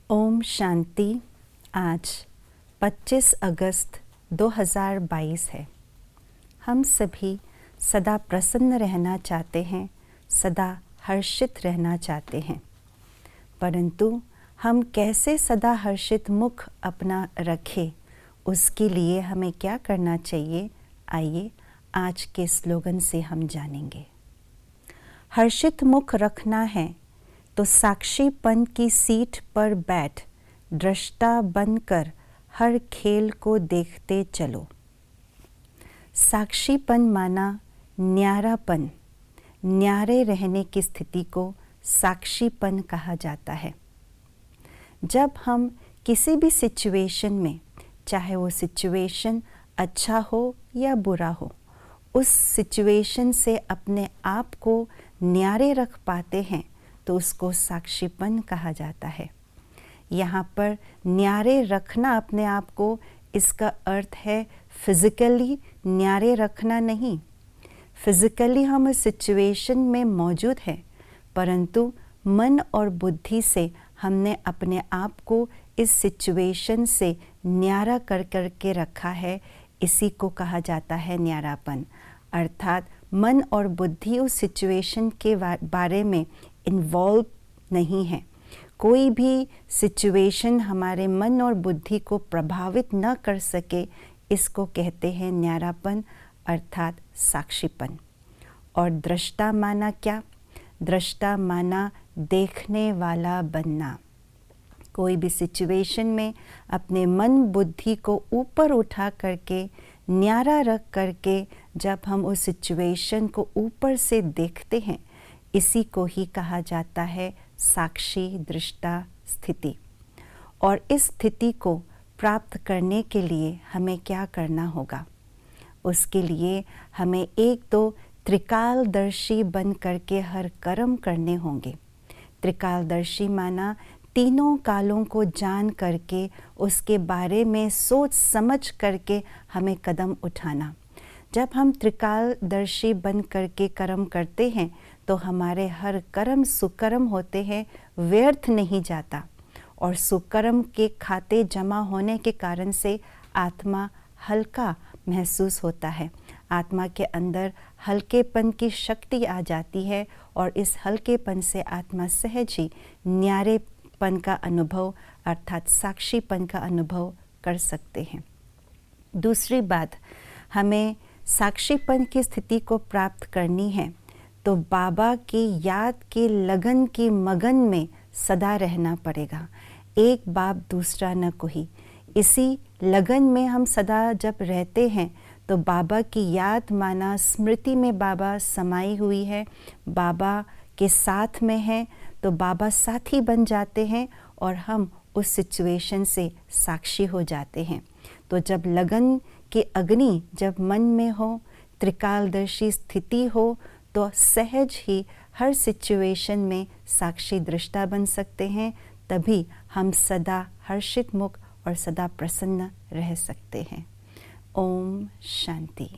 ओम शांति। आज 25 अगस्त 2022 है। हम सभी सदा प्रसन्न रहना चाहते हैं, सदा हर्षित रहना चाहते हैं, परंतु हम कैसे सदा हर्षित मुख अपना रखें, उसके लिए हमें क्या करना चाहिए, आइए आज के स्लोगन से हम जानेंगे। हर्षित मुख रखना है तो साक्षीपन की सीट पर बैठ दृष्टा बनकर हर खेल को देखते चलो। साक्षीपन माना न्यारापन, न्यारे रहने की स्थिति को साक्षीपन कहा जाता है। जब हम किसी भी सिचुएशन में, चाहे वो सिचुएशन अच्छा हो या बुरा हो, उस सिचुएशन से अपने आप को न्यारे रख पाते हैं तो उसको साक्षीपन कहा जाता है। यहाँ पर न्यारे रखना अपने आप को, इसका अर्थ है फिज़िकली न्यारे रखना नहीं। फिज़िकली हम इस सिचुएशन में मौजूद हैं, परंतु मन और बुद्धि से हमने अपने आप को इस सिचुएशन से न्यारा कर कर के रखा है। इसी को कहा जाता है न्यारापन। अर्थात मन और बुद्धि उस सिचुएशन के बारे में इन्वॉल्व नहीं है। कोई भी सिचुएशन हमारे मन और बुद्धि को प्रभावित न कर सके, इसको कहते हैं न्यारापन अर्थात साक्षीपन। और दृष्टा माना क्या? दृष्टा माना देखने वाला बनना। कोई भी सिचुएशन में अपने मन बुद्धि को ऊपर उठा करके, न्यारा रख करके जब हम उस सिचुएशन को ऊपर से देखते हैं, इसी को ही कहा जाता है साक्षी दृष्टा स्थिति। और इस स्थिति को प्राप्त करने के लिए हमें क्या करना होगा? उसके लिए हमें एक तो त्रिकालदर्शी बन करके हर कर्म करने होंगे। त्रिकालदर्शी माना तीनों कालों को जान करके, उसके बारे में सोच समझ करके हमें कदम उठाना। जब हम त्रिकालदर्शी बन करके कर्म करते हैं तो हमारे हर कर्म सुकर्म होते हैं, व्यर्थ नहीं जाता। और सुकर्म के खाते जमा होने के कारण से आत्मा हल्का महसूस होता है। आत्मा के अंदर हल्केपन की शक्ति आ जाती है और इस हल्केपन से आत्मा सहज ही न्यारेपन का अनुभव अर्थात साक्षीपन का अनुभव कर सकते हैं। दूसरी बात, हमें साक्षीपन की स्थिति को प्राप्त करनी है तो बाबा की याद की लगन की मगन में सदा रहना पड़ेगा। एक बाप दूसरा न कोई। इसी लगन में हम सदा जब रहते हैं तो बाबा की याद माना स्मृति में बाबा समाई हुई है, बाबा के साथ में है, तो बाबा साथी बन जाते हैं और हम उस सिचुएशन से साक्षी हो जाते हैं। तो जब लगन की अग्नि जब मन में हो, त्रिकालदर्शी स्थिति हो, तो सहज ही हर सिचुएशन में साक्षी दृष्टा बन सकते हैं। तभी हम सदा हर्षित मुख और सदा प्रसन्न रह सकते हैं। ओम शांति।